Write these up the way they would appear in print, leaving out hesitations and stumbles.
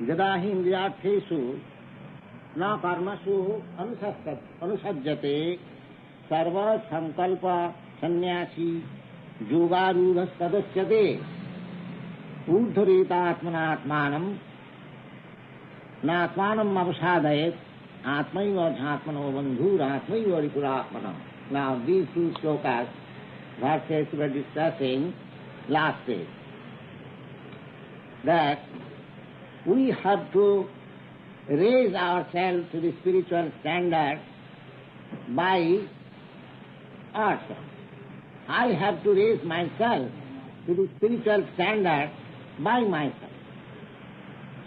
Jadahi indriyartheshu na karmasu anusajjate sarva sankalpa sannyasi yogarudha sadasyate urdharita atmana atmanam na atmanam avasadayet atmaiva jhatmano bandhur atmaiva rikuratmanam. Now these two slokas, verses we were discussing last day, that we have to raise ourselves to the spiritual standard by ourselves. I have to raise myself to the spiritual standard by myself.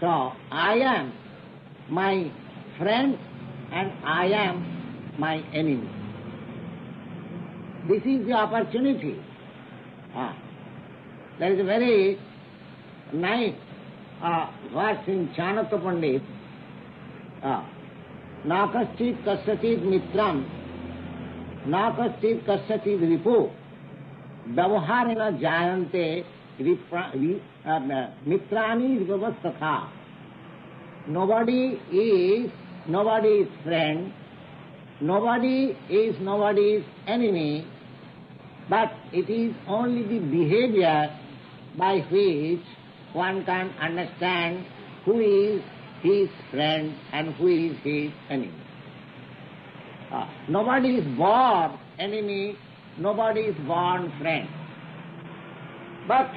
So I am my friend and I am my enemy. This is the opportunity. There is a very nice verse in Chanakya Pandit. Na kaschit kaschachit mitram, na kaschit kaschachit ripu, vyavaharena jayante mitrani vivavastatha. Nobody is friend, nobody is nobody's enemy, but it is only the behavior by which one can understand who is his friend and who is his enemy. Nobody is born enemy, nobody is born friend. But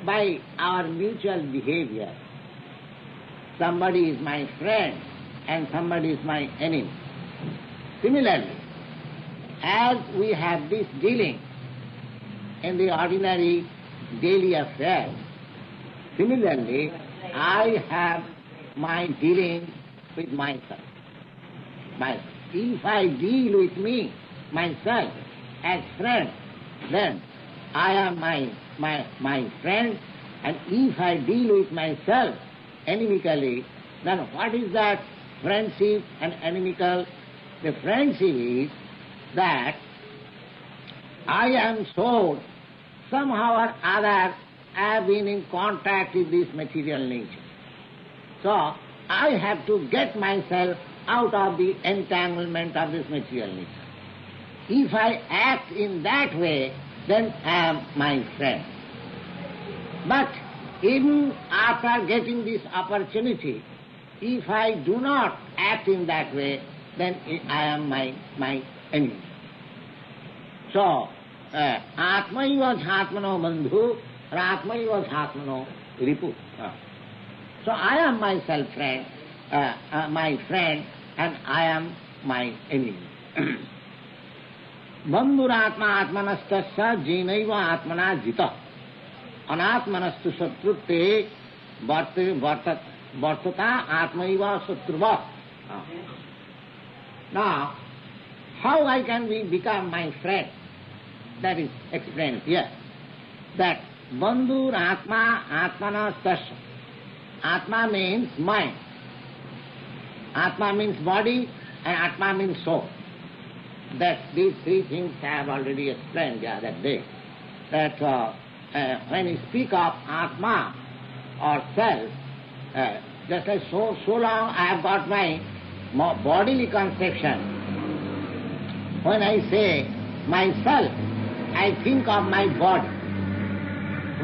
by our mutual behavior, somebody is my friend and somebody is my enemy. Similarly, as we have this dealing in the ordinary daily affairs, similarly, I have my dealing with myself. If I deal with myself as friend, then I am my friend, and if I deal with myself inimically, then what is that friendship and inimical? The friendship is that I am soul, somehow or other I have been in contact with this material nature. So I have to get myself out of the entanglement of this material nature. If I act in that way, then I am my friend. But even after getting this opportunity, if I do not act in that way, then I am my enemy. So, Atmaiva jhatmano bandhu, Atmaiva jhatmano ripu. So I am myself friend, my friend, and I am my enemy. Bandhuratma atmanastasya jinaiva atmana jita. Anatmanastu satrute vartata atmaiva satruva. Now, how I can become my friend? That is explained here. That bandhur atma atmana tasya. Atma means mind. Atma means body and Atma means soul. That these three things I have already explained the other day. That when you speak of Atma or self, just like so long I have got my bodily conception. When I say myself, I think of my body.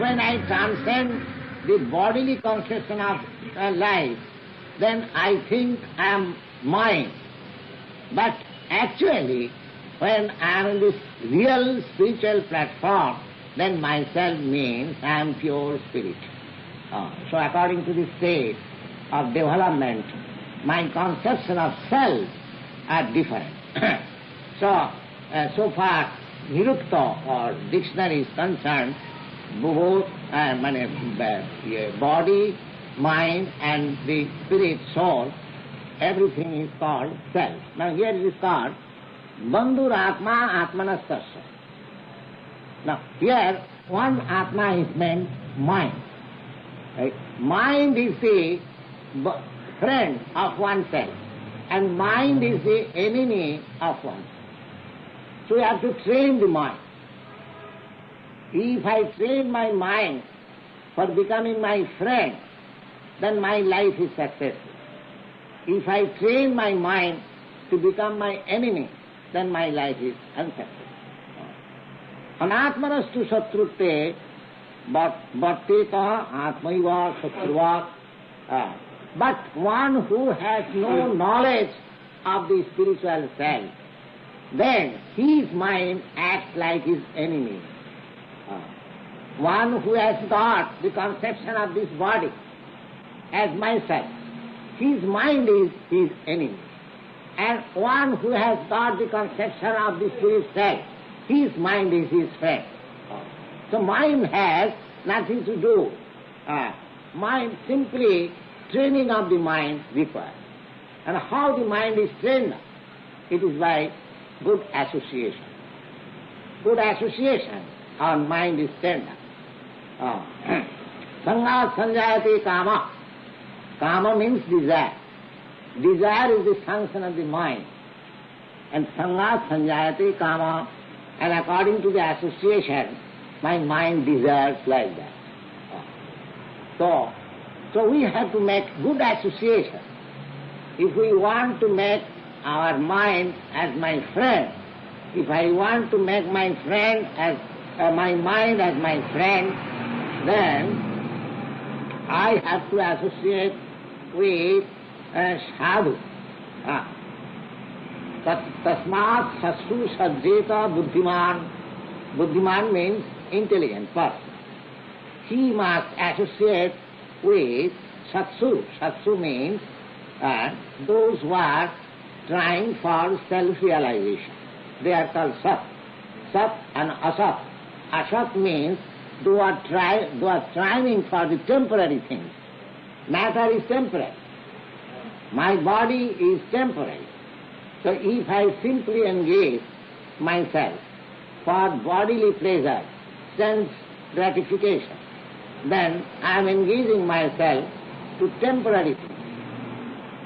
When I transcend the bodily conception of life, then I think I am mine. But actually, when I am in this real spiritual platform, then myself means I am pure spirit. So according to the state of development, my conception of self are different. So far Nirukta or dictionary is concerned, both body, mind and the spirit, soul, everything is called self. Now here it is called Bandhur Atma Atmanastasya. Now here one Atma is meant mind. Right? Mind is the friend of oneself and mind is the enemy of oneself. So you have to train the mind. If I train my mind for becoming my friend, then my life is successful. If I train my mind to become my enemy, then my life is unsuccessful. Anatmanastu satrute bhatteta atmaiva satruvat. But one who has no knowledge of the spiritual self, then his mind acts like his enemy. One who has got the conception of this body as myself, his mind is his enemy. And one who has got the conception of the spirit self, his mind is his friend. So mind has nothing to do. Mind simply training of the mind required. And how the mind is trained? It is by good association. Good association, our mind is trained. Sangat sanjayate kama. Kama means desire. Desire is the function of the mind. And sangat sanjayate kama. And according to the association, my mind desires like that. So we have to make good association. If we want to make our mind as my friend, if I want to make my friend as my mind as my friend, then I have to associate with sadhu. Tasmat sasu sajjeta buddhiman. Buddhiman means intelligent person. He must associate with satsu. Satsu means those who are trying for self-realization. They are called sat. Sat and asat. Asat means those who are striving for the temporary things. Matter is temporary. My body is temporary. So if I simply engage myself for bodily pleasure, sense gratification, then I am engaging myself to temporary things.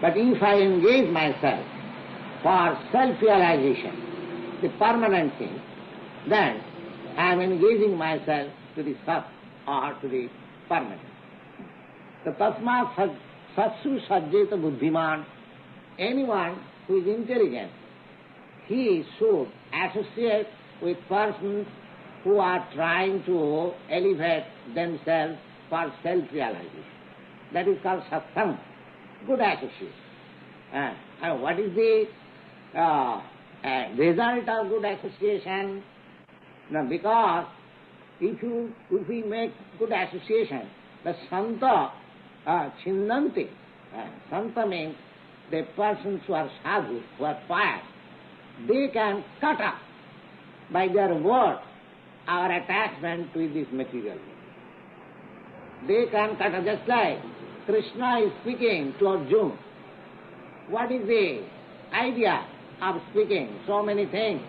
But if I engage myself for self-realization, the permanent thing, then I am engaging myself to the sat or to the permanent. The tasmat satsu sajjeta buddhiman. Anyone who is intelligent, he should associate with persons who are trying to elevate themselves for self-realization. That is called satsang, good association. And what is the result of good association? Now, because if we make good association, the santa chinnanti. Santa means the persons who are sadhu, who are pious, they can cut off by their word our attachment to this material world. They can cut off, just like Krishna is speaking to Arjuna. What is the idea of speaking so many things?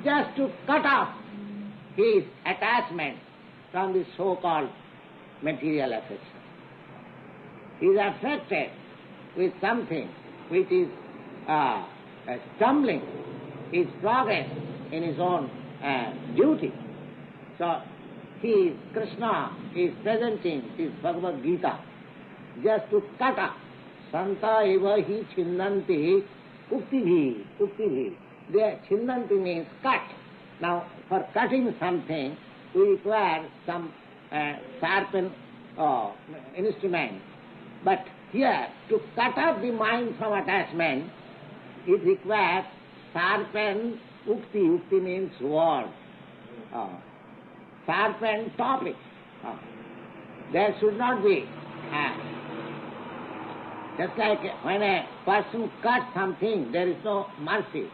Just to cut off his attachment from the so-called material affection. He is affected with something which is stumbling his progress in his own duty. So Krishna is presenting his Bhagavad Gita just to cut off. Santa eva hi chinnanti ukti. The chinnanti means cut. Now, for cutting something, we require some sharpened instrument. But here, to cut off the mind from attachment, it requires sharpened ukti. Ukti means word. Sharpened topics. There should not be. Just like when a person cuts something, there is no mercy.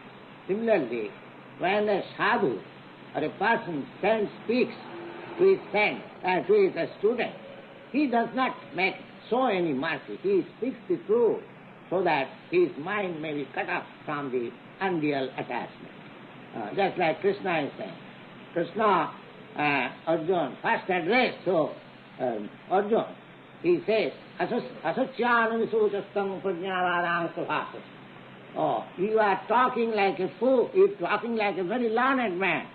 Similarly, when a sadhu or a person speaks to his student, he does not show any mercy. He speaks the truth so that his mind may be cut off from the unreal attachment. Just like Krishna is saying. Krishna, Arjuna, first address to Arjuna, he says, Asachyana visuchastam prajnavadam subhasas. Oh, you are talking like a fool, you are talking like a very learned man,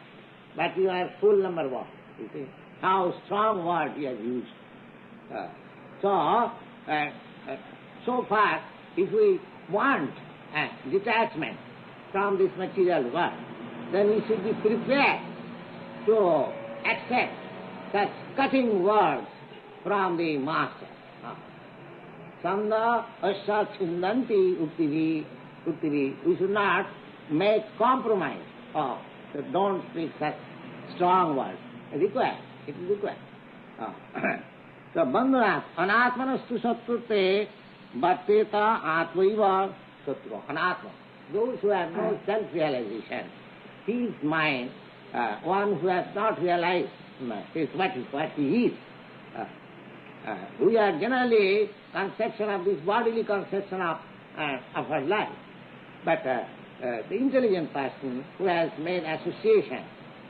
but you are fool number one. You see how strong word he has used. So far, if we want detachment from this material world, then we should be prepared to accept such cutting words from the Master. Sanda asya chindanti uttivi. We should not make compromise. So don't speak such strong words. It is required. So bandhanat anatmanastu satrute bhatteta atmaiva satru. Anatma. Those who have no self-realization, his mind, one who has not realized is what he is. We are generally conception of this bodily conception of our life. But the intelligent person who has made association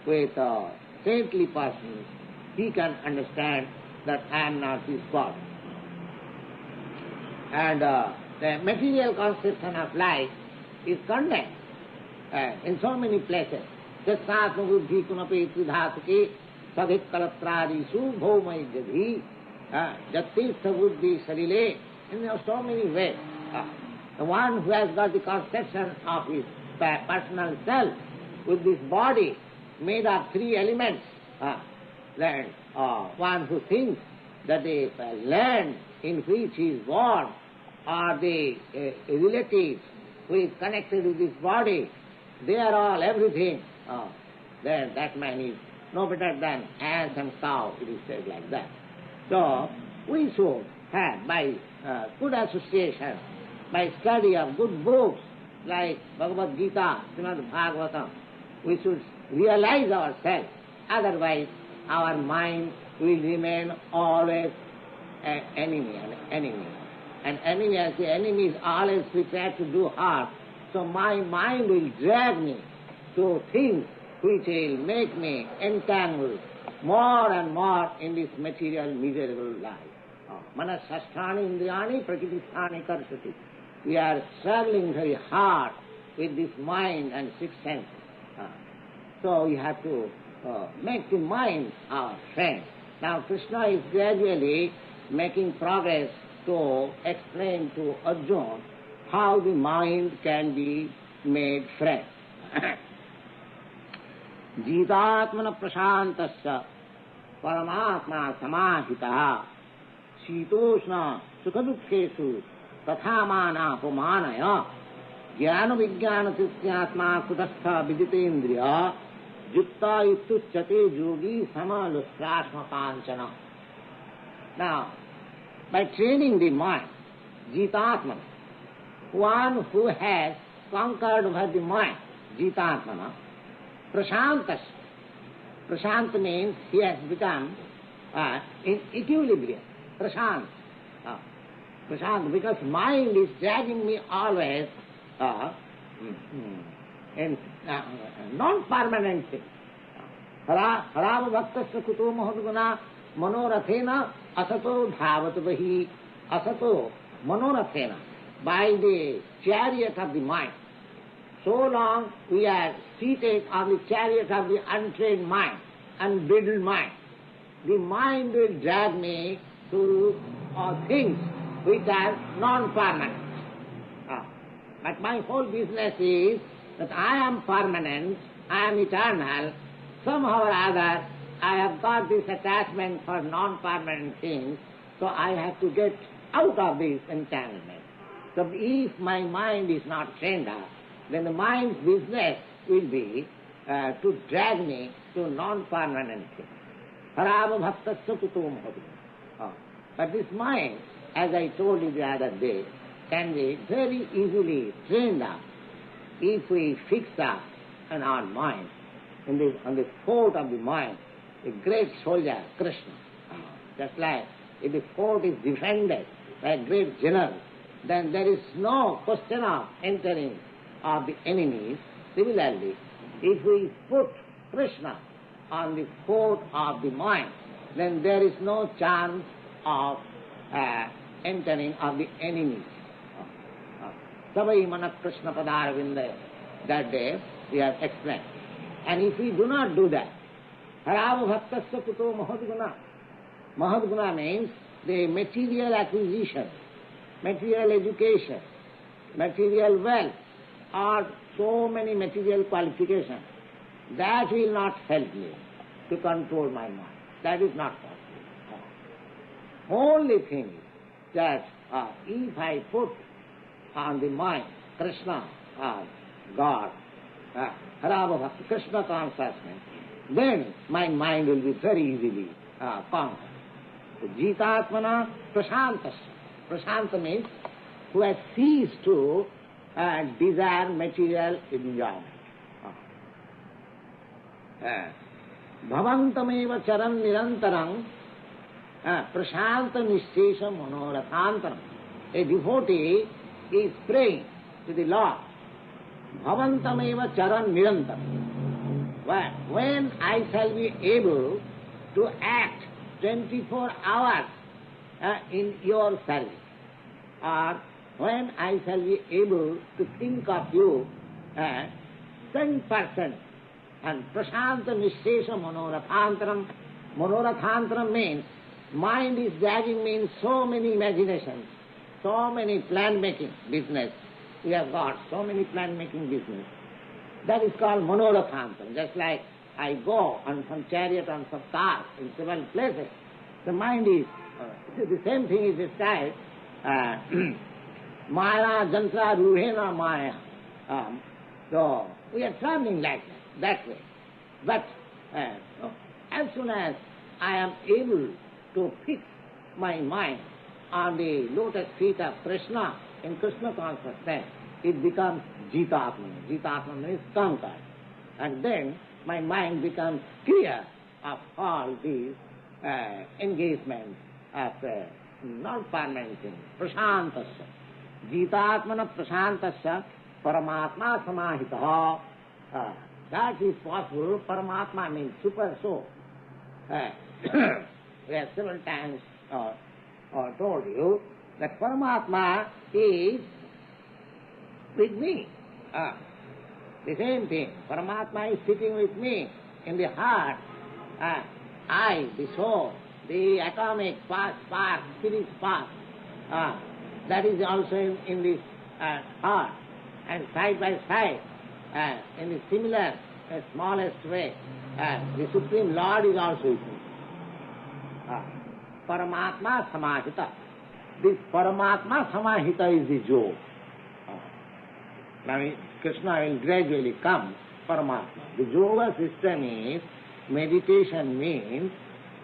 with saintly persons, he can understand that I am not this body. And the material conception of life is condemned in so many places. Jasatma buddhi kunape tridhatuke sadhik kalatradisu bhaumai jadhi jatirtha buddhi sarile. In so many ways. The one who has got the conception of his personal self with this body made of three elements, one who thinks that the land in which he is born or the relatives who is connected with this body, they are all everything, then that man is no better than ass and cow, it is said like that. So we should have, by good association, by study of good books like Bhagavad Gita, Srimad Bhagavatam, we should realize ourselves. Otherwise, our mind will remain always an enemy. And enemy, as the enemy is always prepared to do harm, so my mind will drag me to things which will make me entangled more and more in this material miserable life. Manasasthani indriyani prakritisthani karsati. We are struggling very hard with this mind and six senses. So we have to make the mind our friend. Now Krishna is gradually making progress to explain to Arjuna how the mind can be made friend. Jitatmana prashantasya paramatma samahitaha shitoshna sukhadukkhesu tathamana pumanaya jnana vijnana tisyatma kutastha viditendriya yukta yutuchyate yogi samalusrasma panchana. Now, by training the mind, jitatmana, one who has conquered over the mind, jitatmana, prashantas. Prashant means he has become in equilibrium. Prashant. Prashant, because mind is dragging me always in non-permanent things. Harava bhaktasya kuto mahadguna manorathena asato dhavat vahi. Asato manorathena. By the chariot of the mind. So long we are seated on the chariot of the untrained mind, unbridled mind. The mind will drag me to things which are non-permanent. But my whole business is that I am permanent, I am eternal. Somehow or other I have got this attachment for non-permanent things, so I have to get out of this entanglement. So if my mind is not trained up, then the mind's business will be to drag me to non-permanent things. Harava bhaktasya kuto mahadguna. But this mind, as I told you the other day, can be very easily trained up if we fix up in our mind, on the fort of the mind, a great soldier, Krishna. Just like if the fort is defended by a great general, then there is no question of entering of the enemies. Similarly, if we put Krishna on the fort of the mind, then there is no chance of entering of the enemies. Savai mana Krishna padaravinda, that day we have explained. And if we do not do that, harava bhaktasya kuto mahadguna. Mahadguna means the material acquisition, material education, material wealth, or so many material qualifications, that will not help me to control my mind. That is not possible. Only thing is that if I put on the mind Krishna, God, Krsna Consciousness, then my mind will be very easily conquered. So, Jitatmana Prashantasya. Prashanta means who has ceased to desire material enjoyment. Bhavantameva charan nirantaram prashanta nishchesha manorathantaram. A devotee is praying to the Lord. Bhavantameva charan nirantaram. When I shall be able to act 24 hours in your service, or when I shall be able to think of you 10%, and prashanta nishchesha manorathantaram. Manorathantaram means mind is dragging me in so many imaginations, so many plan-making business. We have got so many plan-making business. That is called manorathantaram. Just like I go on some chariot, on some car, in several places, the mind is, the same thing is described, Maya jantra ruhena maya. So we are traveling like that way. But as soon as I am able to fix my mind on the lotus feet of Krishna in Krishna consciousness, it becomes Jitatmana. Jitatmana means conquered. And then my mind becomes clear of all these engagements of non-permanent things. Prashantasya. Jitatmana prashantasya paramatma samahitaha. That is possible. Paramatma means super soul. We have several times told you that Paramatma is with me. The same thing. Paramatma is sitting with me in the heart. I, the soul, the atomic spark, spirit spark, that is also in this heart. And side by side, in the similar, smallest way, the Supreme Lord is also with me. Paramatma samahita. This Paramatma samahita is the yoga. Now Krishna will gradually come, Paramatma. The yoga system is, meditation means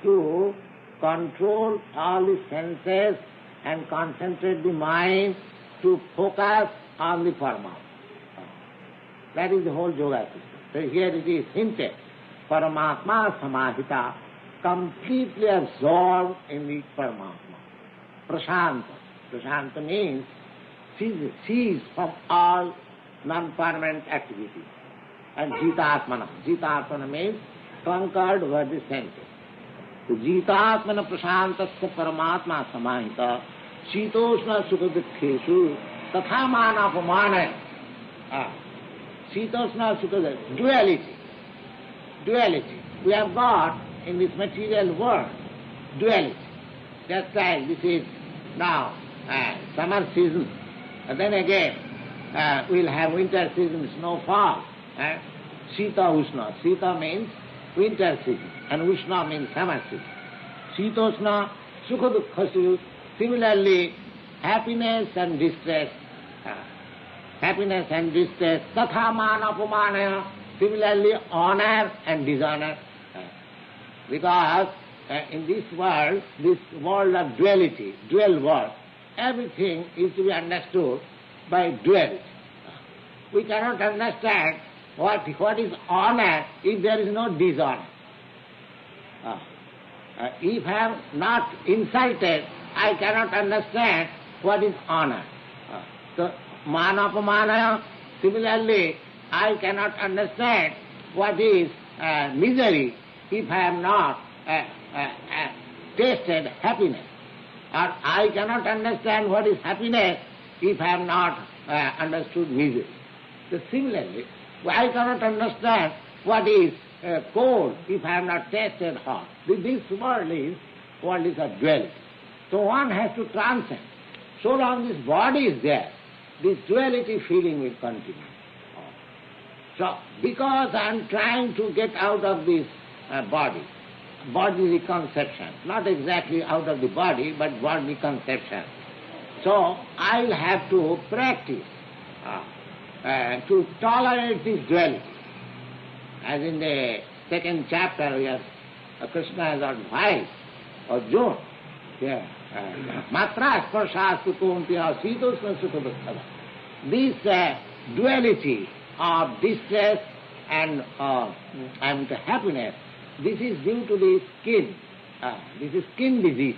to control all the senses and concentrate the mind to focus on the Paramatma. That is the whole yoga system. So here it is hinted, Paramatma samahita, completely absorbed in the Paramatma. Prashanta. Prashanta means cease from all non-permanent activities. And Jitatmana. Jitatmana means conquered over the senses. So Jitatmana prashantasya Paramatma samahita shitoshna sukha-dukkheshu tatha manapamana. Shitoshna sukha, duality. Duality. We have got in this material world duality. Just like this is now summer season, and then again we'll have winter season, snowfall. Sita Ushna. Sita means winter season, and Ushna means summer season. Shitoshna Sukha Dukkhasu. Similarly, happiness and distress. Happiness and distress. Tatha mana apamana. Similarly, honor and dishonor. Because in this world of duality, dual world, everything is to be understood by duality. We cannot understand what is honor if there is no dishonor. If I am not insulted, I cannot understand what is honor. So, manapamana, similarly, I cannot understand what is misery if I am not tasted happiness. Or I cannot understand what is happiness if I have not understood misery. So similarly, I cannot understand what is cold if I have not tasted hot. This world is a duality. So one has to transcend. So long this body is there, this duality feeling will continue. So, because I am trying to get out of this bodily conception, not exactly out of the body, but bodily conception. So, I will have to practice to tolerate this duality. As in the second chapter, where Krishna has advised Arjuna, Matra sparshastu kuntya sitosna sukha dukkhada. This duality of distress and happiness, this is due to the skin. This is skin disease,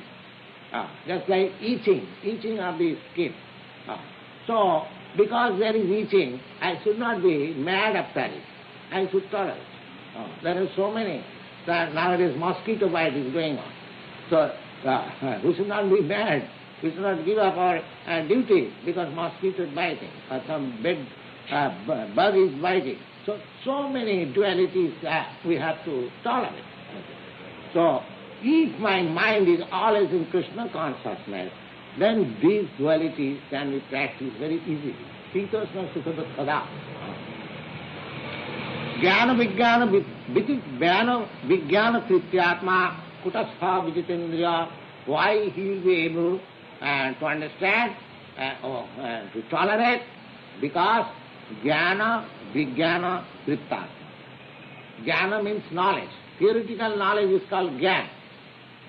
just like itching of the skin. So, because there is itching, I should not be mad after it. I should tolerate. There are so many. Nowadays mosquito bite is going on. So, we should not be mad. We should not give up our duty because mosquito is biting or some bug is biting. So many dualities we have to tolerate. So, if my mind is always in Krishna consciousness, then these dualities can be practiced very easily. Sitosna sukha dukkhada. Jnana vijnana krityatma kutastha vijitendriya. Why he will be able to understand, to tolerate? Because jnana vijnana krityatma. Jnana means knowledge. Theoretical knowledge is called jnana,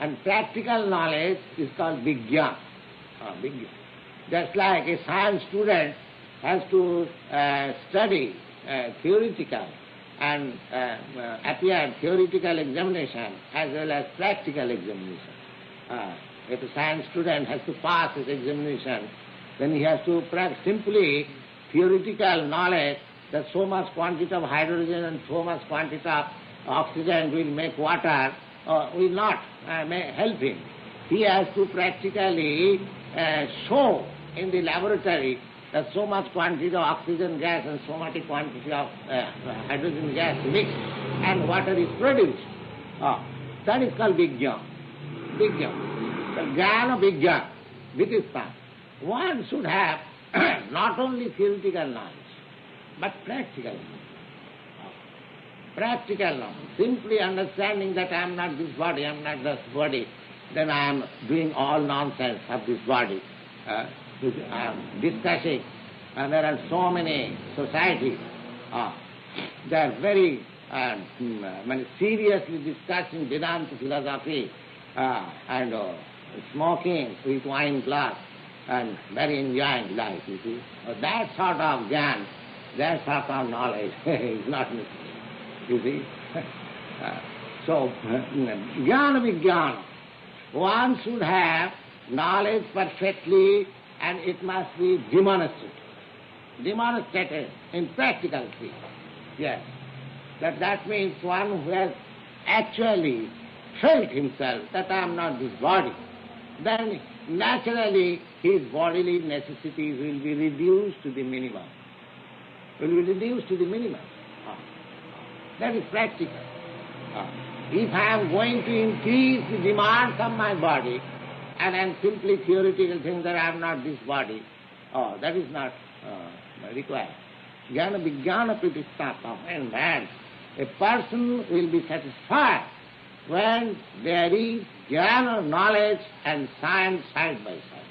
and practical knowledge is called vijnana. Just like a science student has to study theoretical and appear theoretical examination as well as practical examination. If a science student has to pass his examination, then he has to practice simply theoretical knowledge that so much quantity of hydrogen and so much quantity of oxygen will make water, will not may help him. He has to practically show in the laboratory that so much quantity of oxygen gas and so much quantity of hydrogen gas mixed and water is produced. That is called Vijnana. Vijnana. The Jnana Vijnana, Vidistha. One should have not only theoretical knowledge, but practical knowledge. Practical knowledge. Simply understanding that I am not this body, I am not this body, then I am doing all nonsense of this body. I am discussing, and there are so many societies, they are very seriously discussing Vedanta philosophy and smoking with wine glass and very enjoying life, you see. That sort of jnana, that sort of knowledge is not necessary, you see. So, jnana vijnana. One should have knowledge perfectly and it must be demonstrated. Demonstrated in practical field. Yes. That means one who has actually felt himself that I am not this body. Then naturally his bodily necessities will be reduced to the minimum. That is practical. If I am going to increase the demands of my body, and then simply theoretical things that I am not this body, that is not required. Jnana vijnana pritistapa. And man, a person will be satisfied when there is jnana, knowledge, and science side by side.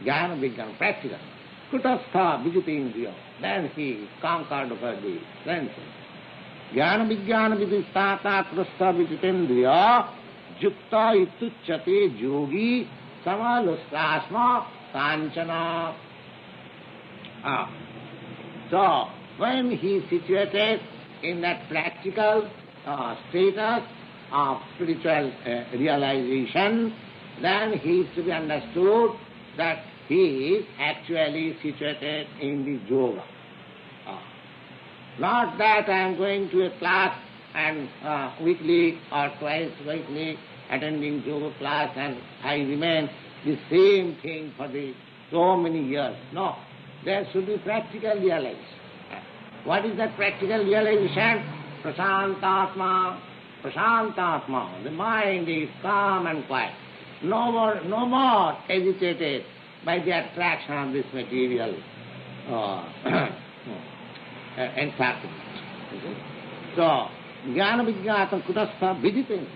Jnana vijnana, practical. Kutastha vijitendriya. Then he conquered over the senses. Jnana vijnana vidistata kutastha vijitendriya. Jukta ituchyate yogi samalustasma kanchana. So, when he is situated in that practical status of spiritual realization, then he is to be understood that he is actually situated in the yoga. Not that I am going to a class and weekly or twice weekly attending yoga class and I remain the same thing for the so many years. No, there should be practical realization. What is that practical realization? Prasantatma. Prasantatma. The mind is calm and quiet. no more agitated by the attraction of this material encyclopedia. So, jnana vijnata kutastha vidite.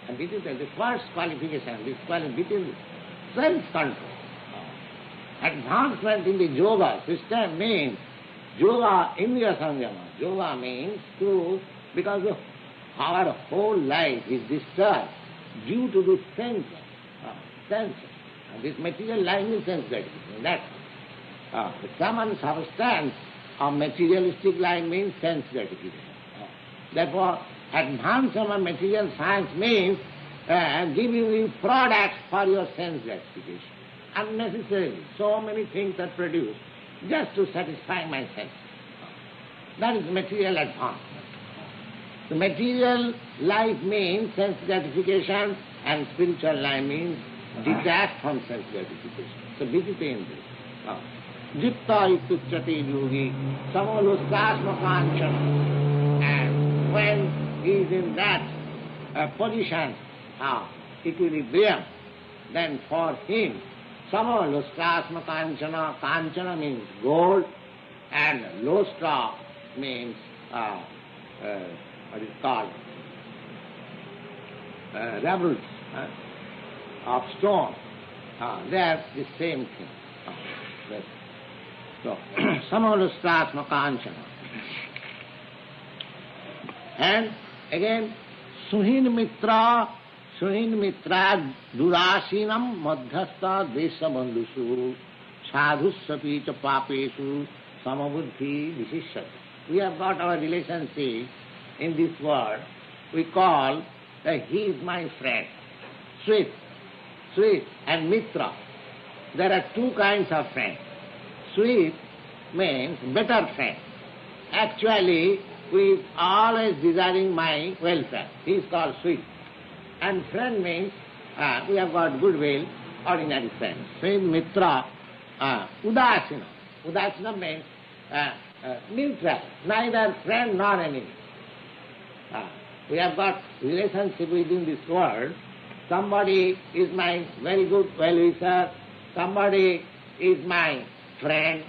And this is the first qualification, this qualification, self-control. Advancement in the yoga system means yoga indriya samyama. Yoga means because our whole life is disturbed due to the sense. And this material life is sense gratification. That's the common substance of materialistic life means sense gratification. Therefore, advancement of material science means giving you products for your sense gratification. Unnecessarily, so many things are produced just to satisfy my sense. That is material advancement. The material life means sense gratification, and spiritual life means detached from sense gratification. So visit in this. Jipta itucchati yogi, samolustasma kanchana. And when he is in that position, equilibrium, then for him, samolustasma kanchana, kanchana means gold, and lustra means what is called rebels of stone. They are the same thing. So, samolustasma kanchana. And again, suhin mitra durasinam madhyastha dvesa bandhusu sadhussapi cha papesu samabuddhi visishyati. We have got our relationship in this world. We call that he is my friend. Sweet and mitra. There are two kinds of friends. Sweet means better friend. Actually, we always desiring my welfare. He is called sweet. And friend means we have got goodwill, ordinary friends. Sweet mitra, udasina. Udasina means neutral, neither friend nor enemy. We have got relationship within this world. Somebody is my very good well-wisher, somebody is my friend,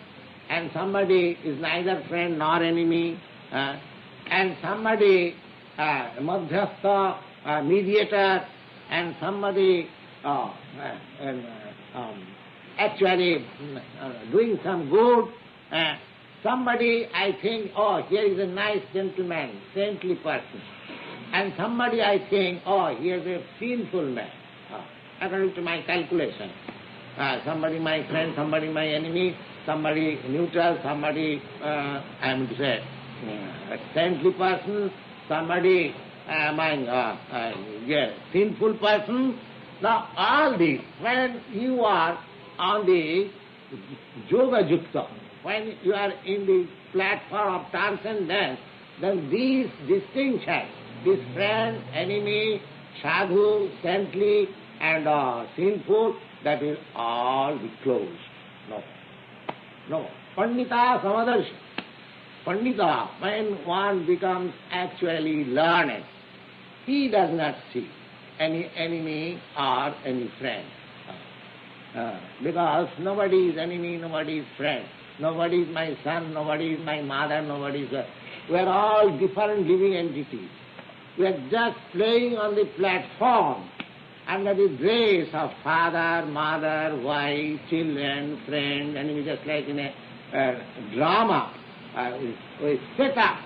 and somebody is neither friend nor enemy, and somebody madhyastha, mediator, and somebody actually doing some good. Somebody I think, oh, here is a nice gentleman, saintly person. And somebody I think, oh, here is a sinful man, according to my calculation. Somebody my friend, somebody my enemy, somebody neutral, somebody, I am to say, a saintly person, somebody sinful person. Now all these, when you are on the yoga jukta, when you are in the platform of transcendence, then these distinctions, this friend, enemy, sadhu, saintly, and sinful, that will all be closed. No. Pandita samadarshi. Pandita, when one becomes actually learned, he does not see any enemy or any friend. Because nobody is enemy, nobody is friend. Nobody is my son, nobody is my mother, nobody is... We are all different living entities. We are just playing on the platform under the grace of father, mother, wife, children, friend, enemy, just like in a drama. We set up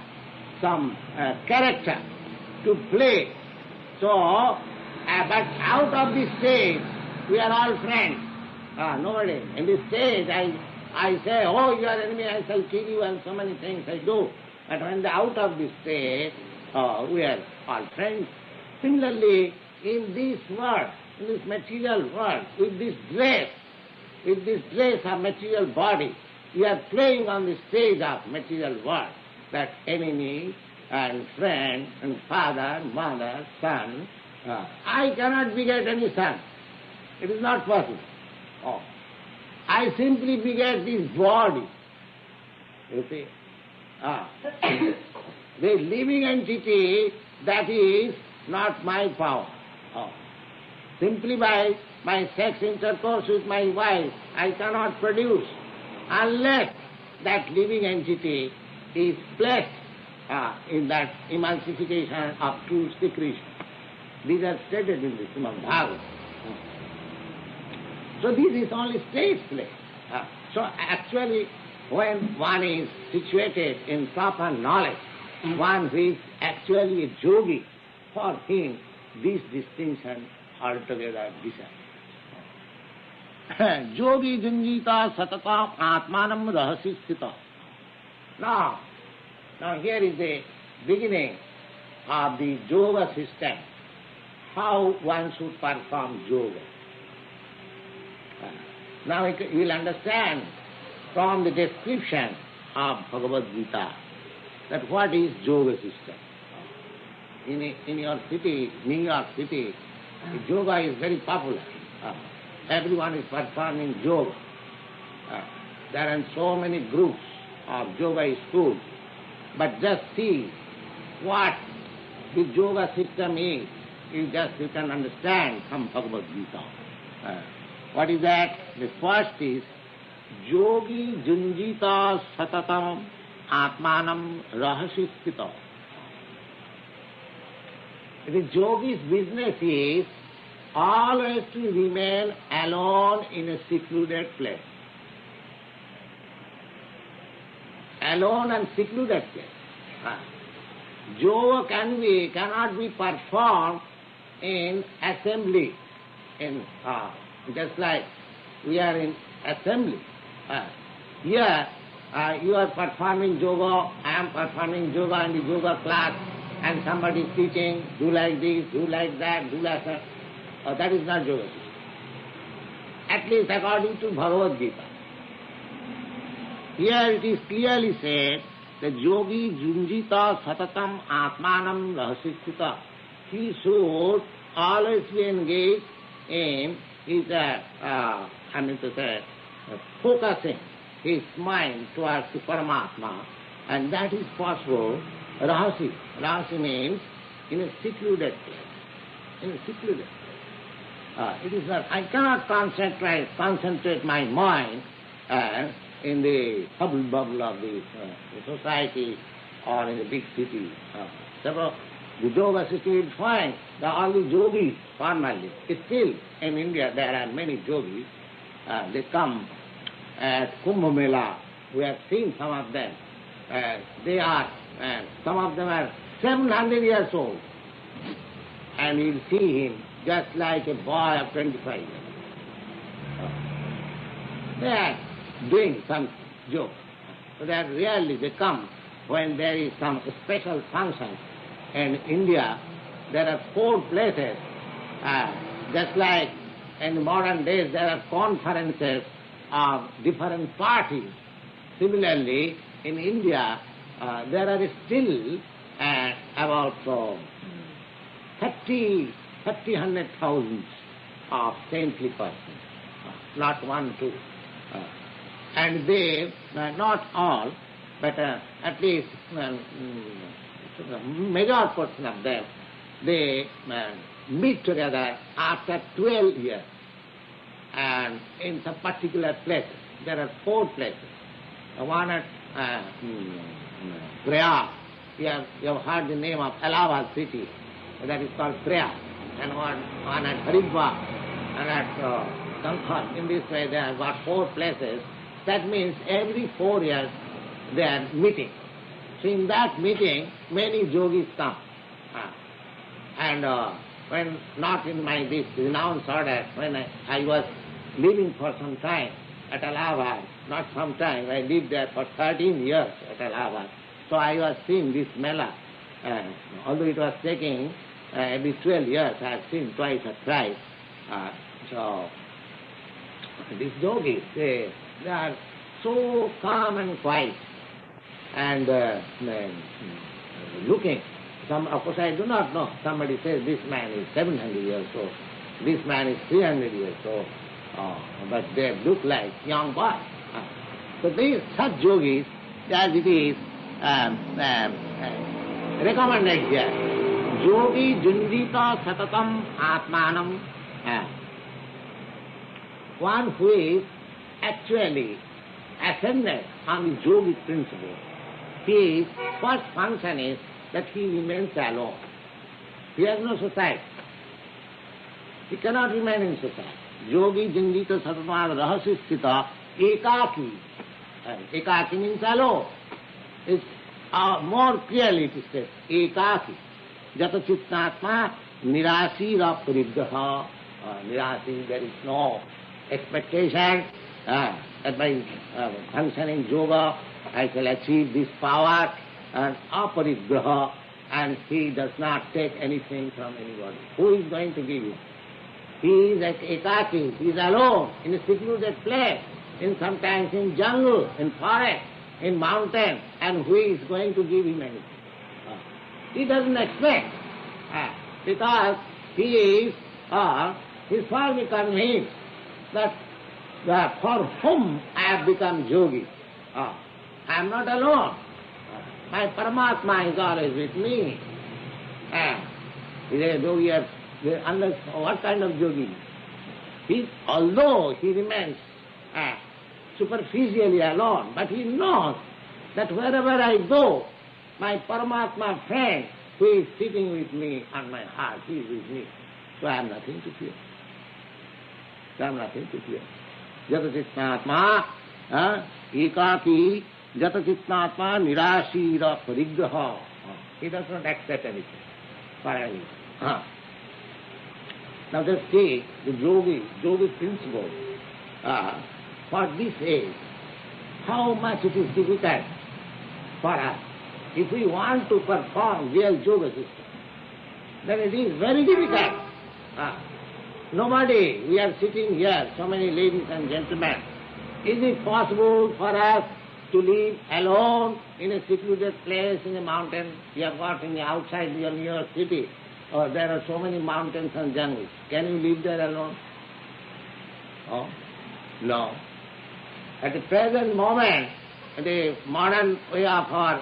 some character to play. So, but out of this stage, we are all friends. Nobody. In this stage, I say, oh, you are enemy, I shall kill you, and so many things I do. But when out of this state, we are all friends. Similarly, in this world, in this material world, with this dress of material body, we are playing on the stage of material world, that enemy and friend and father, mother, son. I cannot beget any son. It is not possible. I simply beget this body. You see? The living entity, that is not my power. Simply by by sex intercourse with my wife, I cannot produce unless that living entity is placed in that emancipication of true Sri Krishna. These are stated in the Srimad Bhagavatam. So this is only stage play. So actually, when one is situated in proper knowledge, one who is actually a yogi, for him this distinction altogether disappears. Yogi junjita satata atmanam rahasi sthita. Now here is the beginning of the yoga system, how one should perform yoga. Now you will understand from the description of Bhagavad Gita that what is yoga system. In your city, New York City, yoga is very popular. Everyone is performing yoga. There are so many groups of yoga schools. But just see what the yoga system is. You can understand from Bhagavad Gita. What is that? The first is yogi junjita satatam atmanam rahasi sthita. The yogi's business is always to remain alone in a secluded place. Alone and secluded place. Yoga cannot be performed in assembly. Just like we are in assembly. Here you are performing yoga, I am performing yoga in the yoga class, and somebody is teaching, do like this, do like that, do like that. That is not yoga. At least according to Bhagavad Gita. Here it is clearly said that yogi junjita satatam atmanam rahasisthita. He should always be engaged in his focusing his mind towards the Paramatma, and that is possible. Rahasi. Rahasi means in a secluded place. In a secluded place. It is not. I cannot concentrate my mind in the bubble of the society or in the big city. Therefore, the yoga system is fine. All the yogis formally. Still in India there are many yogis. They come at Kumbh Mela. We have seen some of them. Some of them are 700 years old. And you'll see him just like a boy of 25 years. They are doing some joke. So that really they come when there is some special function. In India, there are 4 places. Just like in modern days there are conferences of different parties. Similarly, in India, there are still about 100,000 of saintly persons, not 1, 2. And they, not all, but at least major portion of them, they meet together after 12 years. And in some particular places, there are 4 places. One at Prayag, you have heard the name of Allahabad city, that is called Prayag. And one at Haridwar, and at Dunkelheit. In this way, there are about 4 places. That means every 4 years they are meeting. So in that meeting, many yogis come. And when not in my this renounced order, when I was living for some time at Allahabad, not some time, I lived there for 13 years at Allahabad. So I was seeing this Mela. Although it was taking every 12 years, I have seen twice or thrice. So these yogis, they are so calm and quiet. And looking, of course I do not know. Somebody says this man is 700 years old, this man is 300 years old, but they look like young boys. So these such yogis, as it is recommended here, yogi junjita satatam atmanam one who is actually ascended on the yogic principle, his first function is that he remains alone. He has no society. He cannot remain in society. Yogi jindita satamad rahasya sthita ekaki. Ekaki means alone. It's more clearly it says ekaki. Jata chittnatma nirasira parigraha. Nirasi, there is no expectation that by functioning yoga I shall achieve this power, and aparigraha, and he does not take anything from anybody. Who is going to give him? He is at ekaki, he is alone, in a secluded place, sometimes in jungle, in forest, in mountain, and who is going to give him anything? He doesn't expect, because he is firmly convinced that for whom I have become yogi, I am not alone. My Paramatma is always with me. He is a yogi, unless what kind of yogi? Although he remains superficially alone, but he knows that wherever I go, my Paramatma friend who is sitting with me on my heart, he is with me. So I have nothing to fear. Jata chittnatma ekaki, jata chittnatma nirashira parigraha. He does not accept anything for anything. Now just see the yogic principle for this age, how much it is difficult for us. If we want to perform real yoga system, then it is very difficult. Nobody, we are sitting here, so many ladies and gentlemen. Is it possible for us to live alone in a secluded place in a mountain? We have got in the outside near your city, or there are so many mountains and jungles. Can you live there alone? Oh, no. At the present moment, the modern way of our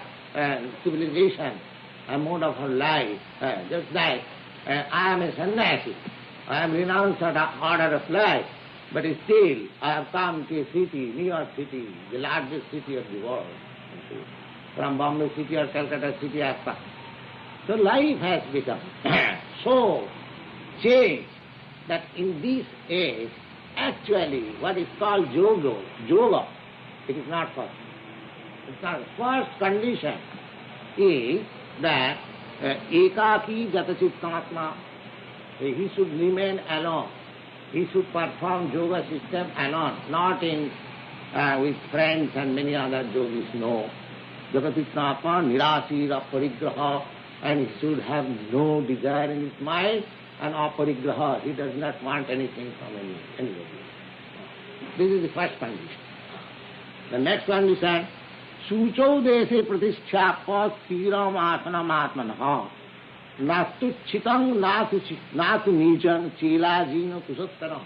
civilization, a mode of our life, just like I am a sannyasi, I am renounced order of life, but still I have come to a city, New York City, the largest city of the world. From Bombay city or Calcutta city I have come. So life has become so changed that in this age, actually what is called yoga, it is not possible. It's not. First condition is that ekaki jata chittnatma, he should remain alone. He should perform yoga system alone, not in with friends and many other yogis. No. Jata chittnatma nirasira parigraha, and he should have no desire in his mind, and aparigraha, he does not want anything from anybody. This is the first condition. The next condition, sucho dese pratisthapa stiram asanam atmanah, nastu chitang nastu nijan chila jino kusattaram.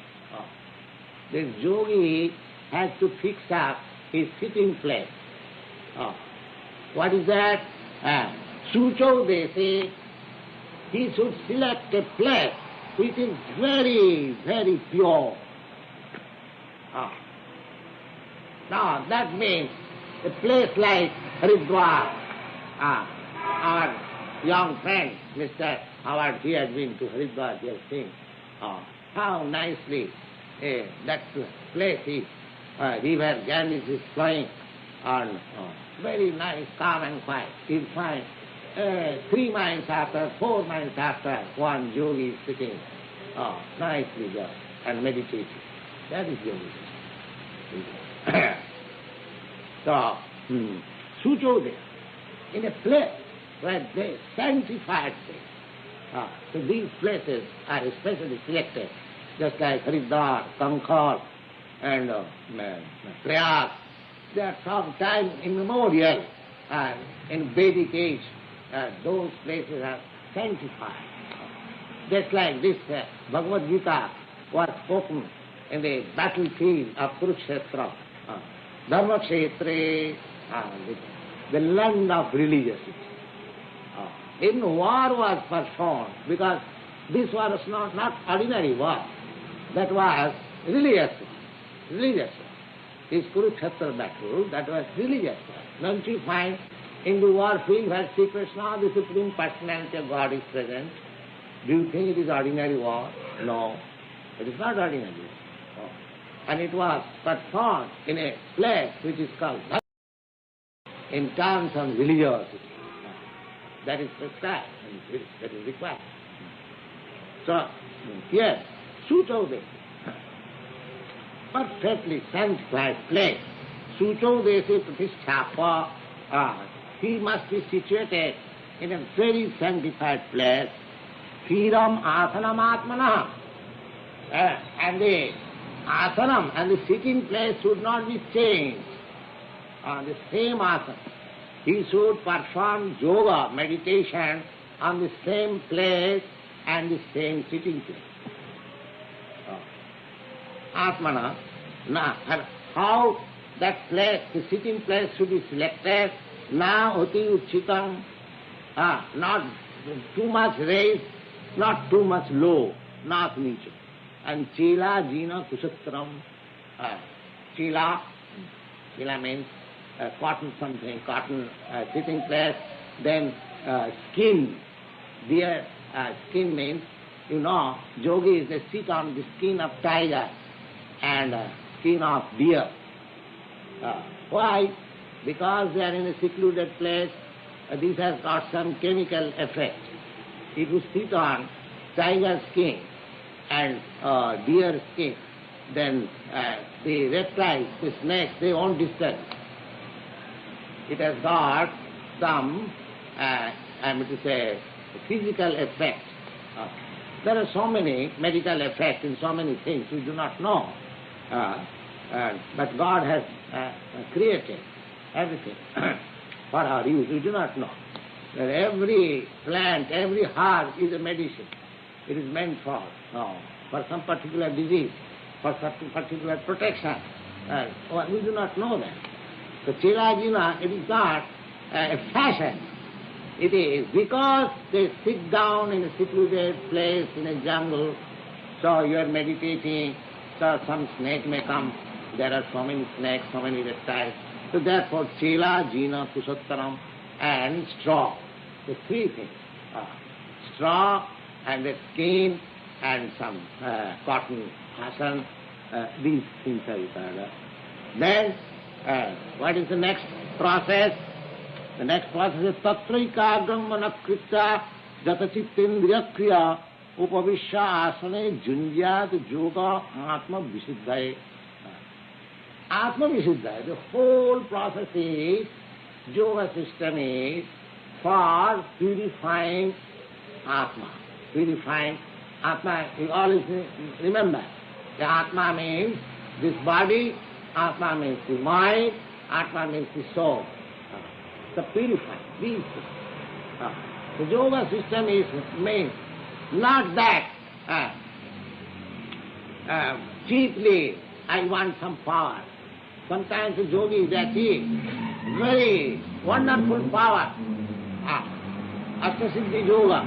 This yogi has to fix up his sitting place. What is that? Sucho dese, he should select a place which is very, very pure. Now that means a place like Haridwar. Our young friend, Mr. Howard, he has been to Haridwar, he has seen how nicely that place is. River Ganges is flowing on very nice, calm and quiet. You'll find 3 miles after, 4 miles after, one yogi is sitting nicely there and meditating. That is yogi. So, Sucho in a place where they sanctified place. So these places are especially selected, just like Haridwar, Kankhar, and Prayag. They are from time immemorial, in Vedic age, those places are sanctified. Just like this Bhagavad Gita was spoken in the battlefield of Kurukshetra, Dharmakshetre, the land of religiosity. In war was performed, because this was not ordinary war, that was religious. religious war. This Kurukshetra battle, that was religious war. Don't you find in the war field where Sri Krishna, the Supreme Personality of God, is present, do you think it is ordinary war? No, it is not ordinary war. And it was performed in a place which is called in terms of religiosity. That is prescribed and that is required. So, here, Suchodesi, perfectly sanctified place, Suchodesi Pratisthapa, he must be situated in a very sanctified place, Thiram Asanam Atmana, and the asanam and the sitting place should not be changed. On the same asana, he should perform yoga, meditation on the same place and the same sitting place. Atmana, and how that place, the sitting place should be selected, na oti uchitam, not too much raised, not too much low, not niche. And chila jina kusatram, chila means cotton something, cotton sitting place, then skin, deer, skin means, you know, yogis, they sit on the skin of tiger and skin of deer. Why? Because they are in a secluded place, this has got some chemical effect. If you sit on tiger skin and deer skin, then the reptiles, the snakes, they won't disturb. It has got some, physical effect. There are so many medical effects in so many things we do not know. But God has created everything for our use. We do not know. That every plant, every herb is a medicine. It is meant for some particular disease, for some particular protection. We do not know that. So Chilajina, it is not a fashion. It is because they sit down in a secluded place in a jungle, so you are meditating, so some snake may come. There are so many snakes, so many reptiles. So therefore, Chila, Jina, Kusattaram and straw. The three things. Straw and the skin and some cotton, hasan, these things are required. Then, what is the next process? The next process is Tatraikagram Manakrita Jatachittindriya Kriya Upavishya Asane Junjat Yoga Atma Visuddhaya. Atma Visuddhaya, the whole process is, yoga system is for purifying Atma. Purifying Atma, you always remember, the Atma means this body, Atma means the mind, Atma means the soul. The purifying, these things. The yoga system is means not that cheaply I want some power. Sometimes the yogi they achieve very wonderful power. Ashtasiddhi yoga.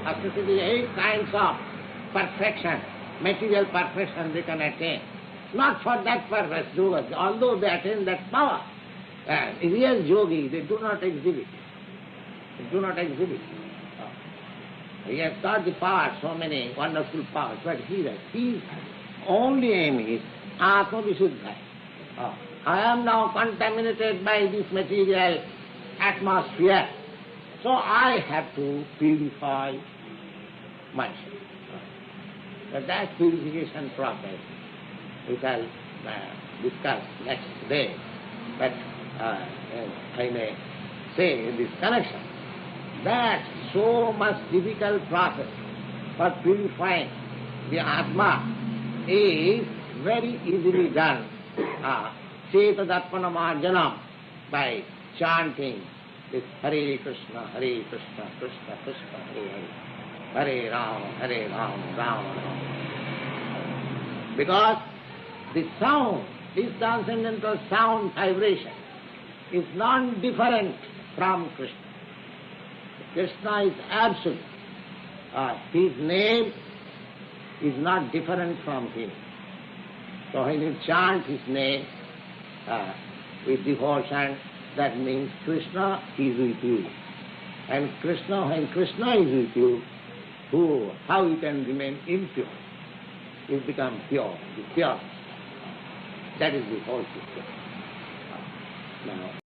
Ashtasiddhi, 8 kinds of perfection, material perfection they can attain. Not for that purpose, yogas, although they attain that power. Real yogi, they do not exhibit it. They do not exhibit it. He has got the power, so many wonderful powers, but his only aim is Atma Visuddhaya. I am now contaminated by this material atmosphere, so I have to purify myself. That purification process we shall discuss next day, but I may say in this connection that so much difficult process for purifying the Atma is very easily done. Chetadappana marjanam, by chanting this Hare Krishna, Krishna Krishna, Hare Rama, Rama Rama. Because the sound, this transcendental sound vibration is non-different from Krishna. Krishna is absolute. His name is not different from him. So when you chant his name with devotion, that means Krishna is with you. And Krishna, when Krishna is with you, how you can remain impure? You become pure, pure. That is the whole system. Now,